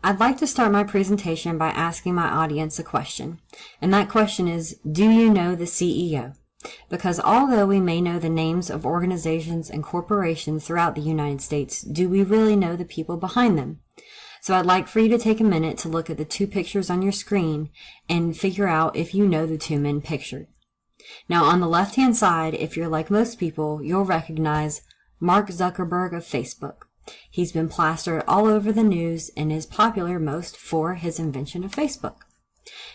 I'd like to start my presentation by asking my audience a question, and that question is, do you know the CEO? Because although we may know the names of organizations and corporations throughout the United States, do we really know the people behind them? So I'd like for you to take a minute to look at the two pictures on your screen and figure out if you know the two men pictured. Now on the left-hand side, if you're like most people, you'll recognize Mark Zuckerberg of Facebook. He's been plastered all over the news and is popular most for his invention of Facebook.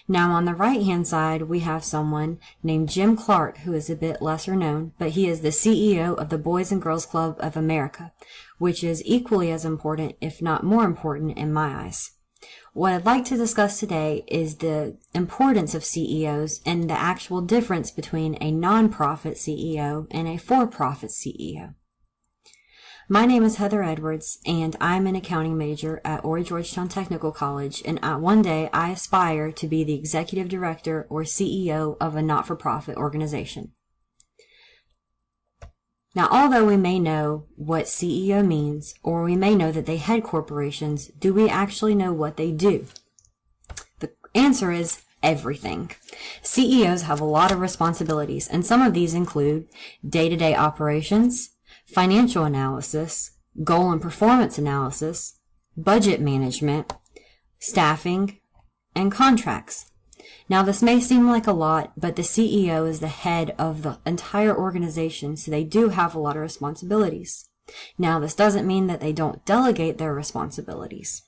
Now on the right-hand side, we have someone named Jim Clark, who is a bit lesser known, but he is the CEO of the Boys and Girls Club of America, which is equally as important, if not more important, in my eyes. What I'd like to discuss today is the importance of CEOs and the actual difference between a non-profit CEO and a for-profit CEO. My name is Heather Edwards, and I'm an accounting major at Horry Georgetown Technical College, and one day I aspire to be the executive director or CEO of a not-for-profit organization. Now, although we may know what CEO means, or we may know that they head corporations, do we actually know what they do? The answer is everything. CEOs have a lot of responsibilities, and some of these include day-to-day operations, financial analysis, goal and performance analysis, budget management, staffing, and contracts. Now this may seem like a lot, but the CEO is the head of the entire organization, so they do have a lot of responsibilities. Now this doesn't mean that they don't delegate their responsibilities.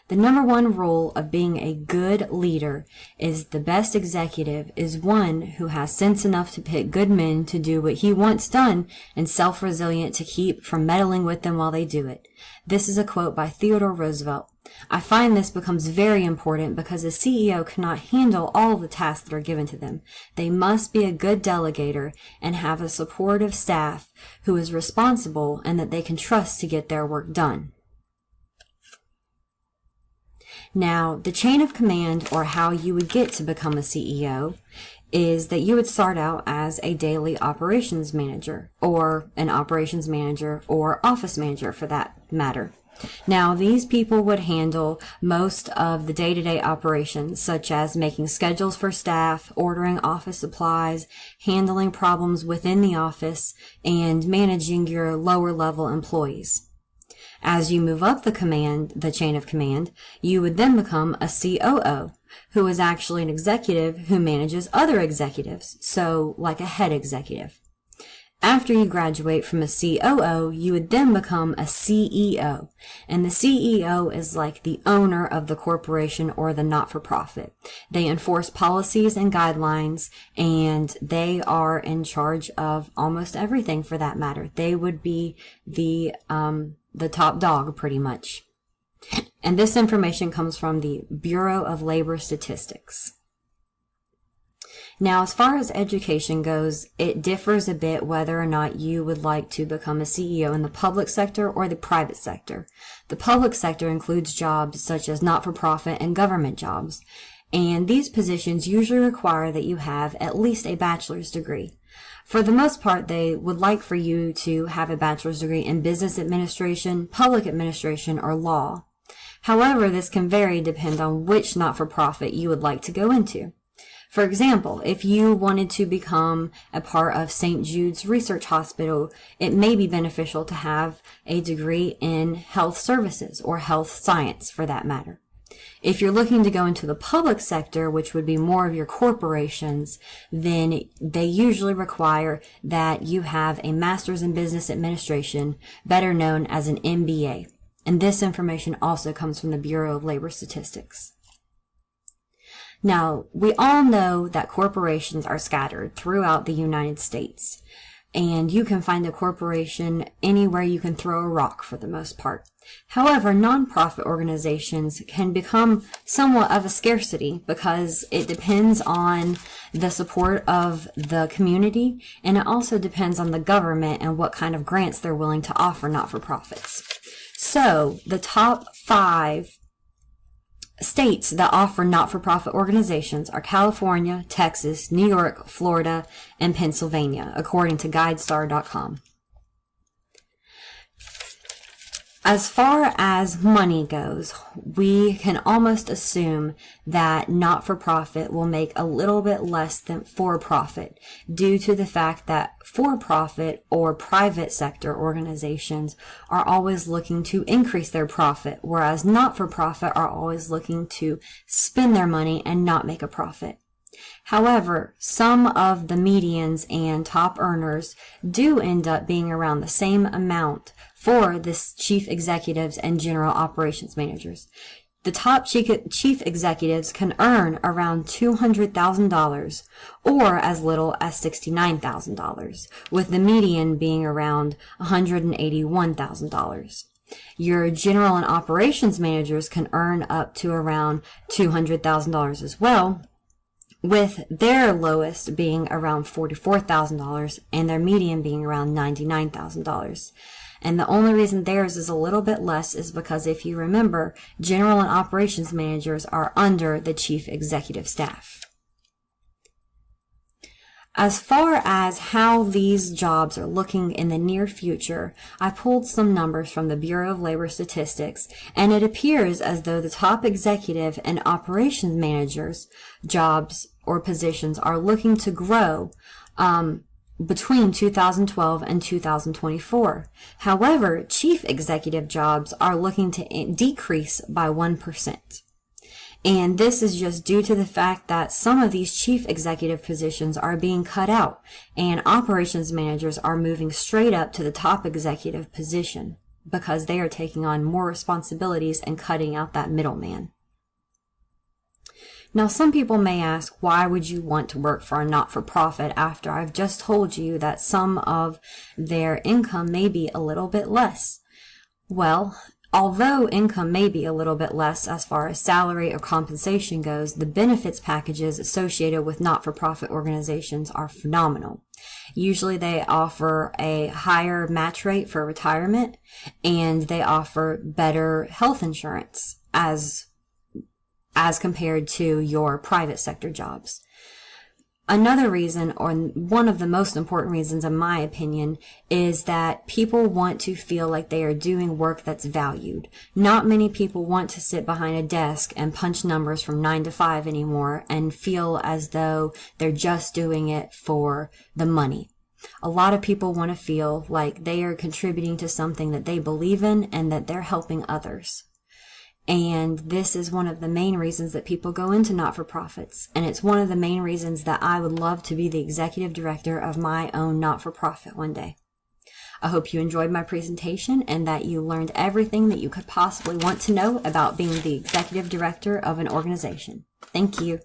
The number one rule of being a good leader is the best executive is one who has sense enough to pick good men to do what he wants done and self-resilient to keep from meddling with them while they do it. This is a quote by Theodore Roosevelt. I find this becomes very important because a CEO cannot handle all the tasks that are given to them. They must be a good delegator and have a supportive staff who is responsible and that they can trust to get their work done. Now, the chain of command, or how you would get to become a CEO, is that you would start out as a daily operations manager, or an operations manager, or office manager for that matter. Now, these people would handle most of the day-to-day operations, such as making schedules for staff, ordering office supplies, handling problems within the office, and managing your lower-level employees. As you move up the chain of command, you would then become a COO, who is actually an executive who manages other executives, so like a head executive. After you graduate from a COO, you would then become a CEO, and the CEO is like the owner of the corporation or the not-for-profit. They enforce policies and guidelines, and they are in charge of almost everything for that matter. They would be the top dog, pretty much. And this information comes from the Bureau of Labor Statistics. Now, as far as education goes, it differs a bit whether or not you would like to become a CEO in the public sector or the private sector. The public sector includes jobs such as not-for-profit and government jobs, and these positions usually require that you have at least a bachelor's degree. For the most part, they would like for you to have a bachelor's degree in business administration, public administration, or law. However, this can vary depending on which not-for-profit you would like to go into. For example, if you wanted to become a part of St. Jude's Research Hospital, it may be beneficial to have a degree in health services or health science for that matter. If you're looking to go into the public sector, which would be more of your corporations, then they usually require that you have a master's in business administration, better known as an MBA. And this information also comes from the Bureau of Labor Statistics. Now, we all know that corporations are scattered throughout the United States, and you can find a corporation anywhere you can throw a rock for the most part. However, nonprofit organizations can become somewhat of a scarcity because it depends on the support of the community, and it also depends on the government and what kind of grants they're willing to offer not-for-profits. So, the top 5 states that offer not-for-profit organizations are California, Texas, New York, Florida, and Pennsylvania, according to GuideStar.com. As far as money goes, we can almost assume that not-for-profit will make a little bit less than for-profit due to the fact that for-profit or private sector organizations are always looking to increase their profit, whereas not-for-profit are always looking to spend their money and not make a profit. However, some of the medians and top earners do end up being around the same amount for the chief executives and general operations managers. The top chief executives can earn around $200,000 or as little as $69,000, with the median being around $181,000. Your general and operations managers can earn up to around $200,000 as well, with their lowest being around $44,000 and their median being around $99,000. And the only reason theirs is a little bit less is because, if you remember, general and operations managers are under the chief executive staff. As far as how these jobs are looking in the near future, I pulled some numbers from the Bureau of Labor Statistics, and it appears as though the top executive and operations managers jobs or positions are looking to grow between 2012 and 2024. However, chief executive jobs are looking to decrease by 1%. And this is just due to the fact that some of these chief executive positions are being cut out, and operations managers are moving straight up to the top executive position because they are taking on more responsibilities and cutting out that middleman. Now, some people may ask, why would you want to work for a not-for-profit after I've just told you that some of their income may be a little bit less? Well, although income may be a little bit less as far as salary or compensation goes, the benefits packages associated with not-for-profit organizations are phenomenal. Usually they offer a higher match rate for retirement, and they offer better health insurance as compared to your private sector jobs. Another reason, or one of the most important reasons in my opinion, is that people want to feel like they are doing work that's valued. Not many people want to sit behind a desk and punch numbers from 9 to 5 anymore and feel as though they're just doing it for the money. A lot of people want to feel like they are contributing to something that they believe in and that they're helping others. And this is one of the main reasons that people go into not-for-profits. And it's one of the main reasons that I would love to be the executive director of my own not-for-profit one day. I hope you enjoyed my presentation and that you learned everything that you could possibly want to know about being the executive director of an organization. Thank you.